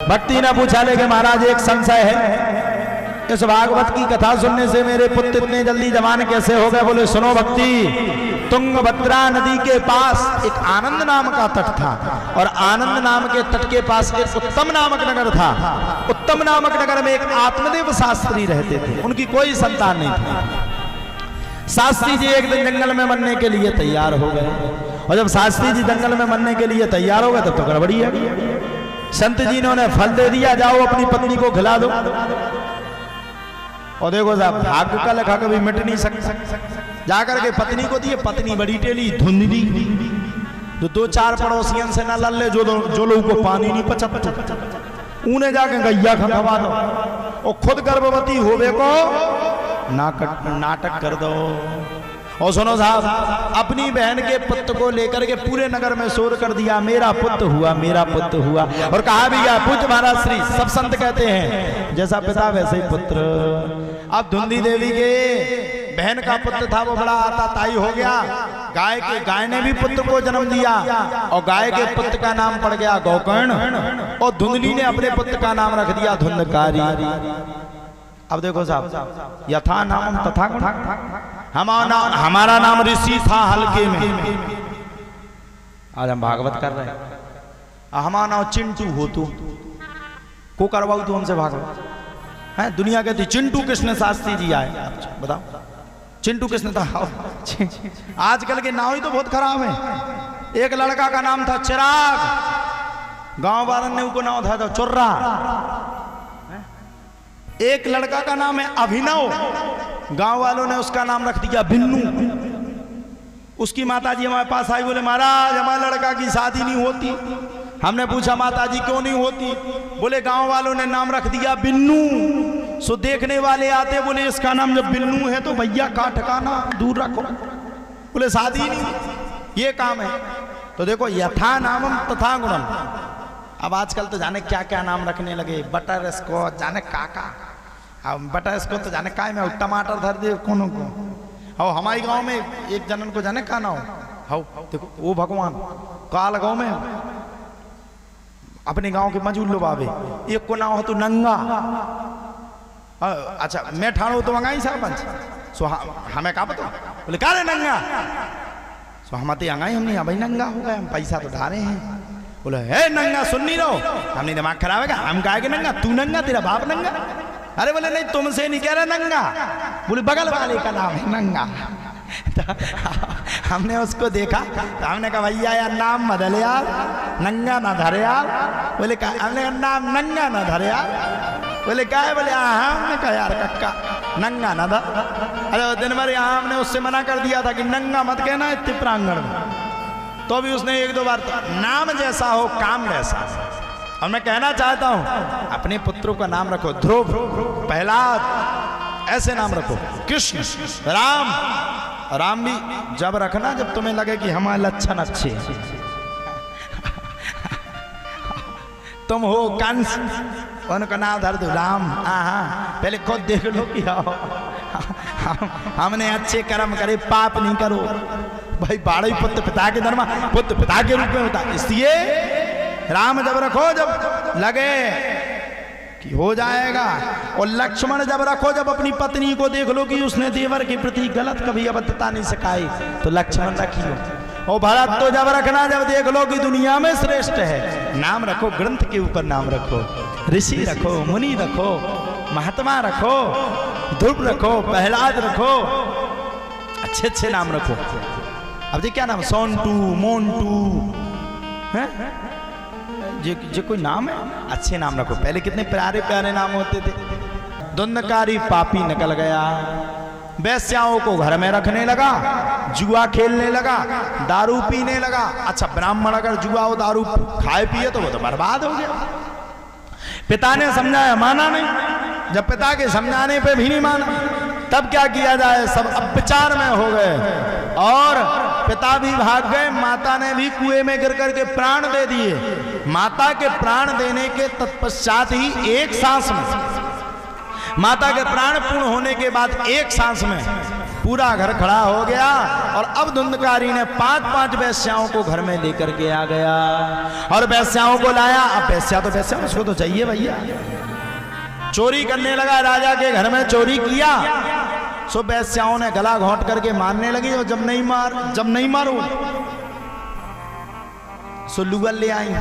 भक्ति ने पूछा ले कि महाराज एक संशय है, इस भागवत की कथा सुनने से मेरे पुत्र इतने जल्दी जवान कैसे हो गए? बोले सुनो भक्ति, तुंगभद्रा नदी के पास एक आनंद नाम का तट था और आनंद नाम के तट के पास एक उत्तम नामक नगर था। उत्तम नामक नगर में एक आत्मदेव शास्त्री रहते थे, उनकी कोई संतान नहीं थी। शास्त्री जी एक दिन जंगल में मरने के लिए तैयार हो गए और जब शास्त्री जी जंगल में मरने के लिए तैयार हो गए तब तो गड़बड़ी है। संत जी ने उन्हें फल दे दिया, जाओ अपनी पत्नी को खिला दो। और देखो साहब, भाग्य का लेखा कभी मिट नहीं सकता। जाकर के पत्नी को दिए, पत्नी बड़ी टेली धुंधली, जो दो चार पड़ोसियन से ना लड़ ले, जो लोगों को पानी नहीं पचत, उन्हें जाकर गैया खवा दो और खुद गर्भवती होवे को नाटक कर दो। और सुनो साहब, अपनी बहन के पुत्र को लेकर के पूरे नगर में शोर कर दिया, मेरा पुत्र हुआ, मेरा पुत्र हुआ। और कहा भी गया, पूज्य महाराज श्री सब संत कहते हैं जैसा पिता वैसे ही पुत्र। अब धुंधी देवी के बहन का पुत्र था, वो बड़ा आताताई हो गया। गाय ने भी पुत्र को जन्म दिया और गाय के पुत्र का नाम पड़ गया गोकर्ण और धुंधली ने अपने पुत्र का नाम रख दिया धुंधकारी। अब देखो साहब, यथा नाम तथा हमारा नाम ऋषि था हल्के में, आज हम भागवत कर रहे हैं। हमारा नाम चिंटू हो तू को करवाऊ तू हमसे भागवत है। दुनिया कहती चिंटू कृष्ण शास्त्री जी आए, बताओ चिंटू कृष्ण था। आजकल के नाम ही तो बहुत खराब है। एक लड़का का नाम था चिराग, गांव वालों ने उनको नाम था चुर्रा। एक लड़का का नाम है अभिनव, गांव वालों ने उसका नाम रख दिया बिन्नू। उसकी माताजी हमारे पास आई, बोले महाराज हमारे लड़का की शादी नहीं होती। हमने पूछा माताजी क्यों नहीं होती? बोले गांव वालों ने नाम रख दिया बिन्नू। सो देखने वाले आते, बोले इसका नाम जब बिन्नू है तो भैया का ठिकाना दूर रखो। बोले शादी नहीं, ये काम है। तो देखो यथा नामम तथा गुणम। अब आजकल तो जाने क्या क्या नाम रखने लगे, बटर स्कॉच जाने काका। अब बटर स्कॉच तो जाने काय में टमाटर धर दे कोनो को। और हमारे गांव में एक जनन को जाने का नाम हो, देखो वो भगवान काल गांव में अपने गांव के मजूर लोग आवे, एक को नाम हो तो नंगा। अच्छा मैं ठाणो तो मंगाई सरपंच, सो हमें का पता? बोले का रे नंगा? सो हम आते अंगाई, हमने भाई नंगा हो गए, हम पैसा तो डाले हैं। बोले हे नंगा सुन नहीं रहो, हमने दिमाग खराब है, हम कहे कि नंगा? तू नंगा, तेरा बाप नंगा? अरे बोले नहीं तुमसे नहीं कह रहा नंगा, बोले बगल वाले का नाम है नंगा। तो हमने उसको देखा तो हमने कहा भैया यार नाम बदल यार, नंगा ना धरे यार। बोले का? हमने कहा नाम नंगा ना धरे यार। बोले क्या है? बोले हाँ। हमने कहा यार कक्का नंगा ना धर। अरे दिन भर यहाँ हमने उससे मना कर दिया था कि नंगा मत कहना इतने प्रांगण में, तो भी उसने एक दो बार तो नाम जैसा हो काम वैसा। और मैं कहना चाहता हूं अपने पुत्रों का नाम रखो ध्रुव, प्रहलाद, ऐसे नाम रखो। कृष्ण, राम। राम भी जब रखना जब तुम्हें लगे कि हमारे लक्षण अच्छे हैं। तुम हो कंस, उनका नाम धर दो राम। हाँ पहले खुद देख लो कि हमने अच्छे कर्म करे, पाप नहीं करो। भाई बाड़े पुत्र पिता के धर्म, पुत्र पिता के रूप में होता, इसलिए राम जब रखो जब लगे कि हो जाएगा। और लक्ष्मण जब रखो जब अपनी पत्नी को देख लो कि उसने देवर के प्रति गलत कभी अबद्धता नहीं सिखाई, तो लक्ष्मण रखियो। और भरत तो जब रखना जब देख लो कि दुनिया में श्रेष्ठ है। नाम रखो, ग्रंथ के ऊपर नाम रखो, ऋषि रखो, मुनि रखो, महात्मा रखो, ध्रुव रखो, प्रहलाद रखो, अच्छे अच्छे नाम रखो। अब जी क्या नाम, सोनटू, मोन्टू है, जो कोई नाम है अच्छे नाम रखो। पहले कितने प्यारे प्यारे नाम होते थे। धुंधकारी पापी निकल गया, वैश्याओं को घर में रखने लगा, जुआ खेलने लगा, दारू पीने लगा। अच्छा ब्राह्मण अगर जुआ और दारू खाए पिए तो वो तो बर्बाद हो गया। पिता ने समझाया, माना नहीं। जब पिता के समझाने पे भी नहीं माना, तब क्या किया जाए, सब अब विचार में हो गए और पिता भी भाग गए। माता ने भी कुएं में गिर करके प्राण दे दिए। माता के प्राण देने के तत्पश्चात ही एक सांस में, माता के प्राण पूर्ण होने के बाद एक सांस में पूरा घर खड़ा हो गया और अब धुंधकारी ने 5-5 वेश्याओं को घर में लेकर के आ गया और वेश्याओं को लाया। अब वेश्या तो वेश्या, उसको तो चाहिए भैया। चोरी करने लगा, राजा के घर में चोरी किया। सो वेश्याओं ने गला घोंट करके मारने लगी और जब नहीं मारू सो लुगर ले आई।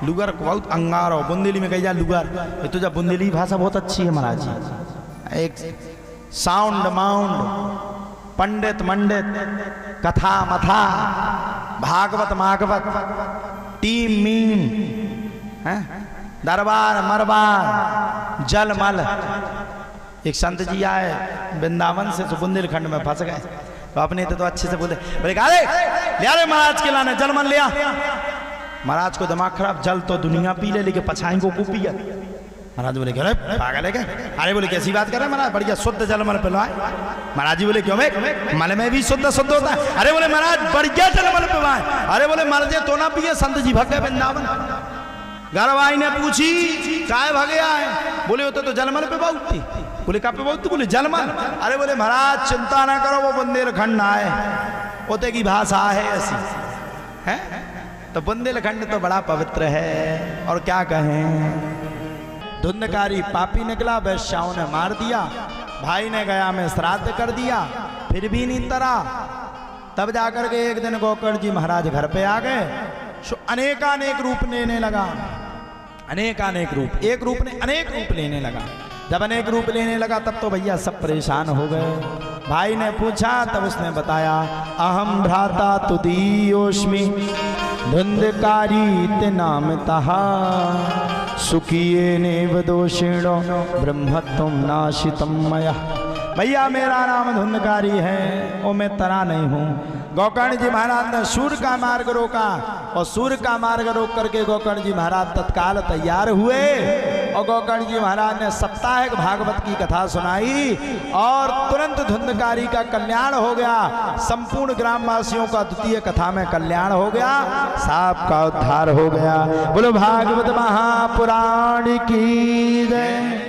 लुगर बहुत अंगार हो, बुंदेली में कही जा लुगर। ये तो जब बुंदेली भाषा बहुत अच्छी है महाराज जी। एक साउंड माउंड, पंडित मंडित, कथा मथा, भागवत मागवत, टीम मीम, दरबार मरबार, जल मल। एक संत जी आए वृंदावन से, बुंदेलखंड में फंस गए। तो अपने तो अच्छे से बोले लिया रे महाराज के लाने जल मल लिया। महाराज को दिमाग खराब, जल तो दुनिया पी ले लेके पछाई को पिया। महाराज बोले अरे पागल है क्या? अरे बोले कैसी बात कर रहे हैं महाराज, बढ़िया शुद्ध जल मल पिलवाए। महाराज जी बोले क्यों मल में भी शुद्ध होता है? अरे बोले महाराज बढ़िया जल मल पिलवाए। अरे बोले मर जे तो ना पिए। संत जी भग गए वृंदावन। घरवाई ने पूछी काय भगे आए? बोले होते तो जलमल पे बहुत थी। बोले का पे बहुत थी? बोले जलमल। अरे बोले महाराज चिंता ना करो, वो बुंदेलखंड आए, ओते की भाषा है ऐसी है। तो बुंदेलखंड तो बड़ा पवित्र है और क्या कहें। धुंधकारी पापी निकला, वैश्याओं ने मार दिया। भाई ने गया में श्राद्ध कर दिया, फिर भी नहीं तरा। तब जाकर के एक दिन गोकर्ण जी महाराज घर पे आ गए। अनेकानेक रूप लेने लगा, अनेकानेक रूप, एक रूप ने अनेक रूप लेने लगा। जब अनेक रूप लेने लगा तब तो भैया सब परेशान हो गए। भाई ने पूछा तब उसने बताया अहम भ्राता तुदीयोस्मि धुंधकारी ते नाम तहा सुखिये नेव दोषिणो ब्रह्मत्वम नाशितम मया। भैया मेरा नाम धुंधकारी है और मैं तरा नहीं हूँ। गोकर्ण जी महाराज ने सूर्य का मार्ग रोका और सूर्य का मार्ग रोक करके गोकर्ण जी महाराज तत्काल तैयार हुए और गोकर्ण जी महाराज ने साप्ताहिक भागवत की कथा सुनाई और तुरंत धुंधकारी का कल्याण हो गया। संपूर्ण ग्रामवासियों का द्वितीय कथा में कल्याण हो गया, सांप का उद्धार हो गया। बोलो भागवत महापुराण की जय।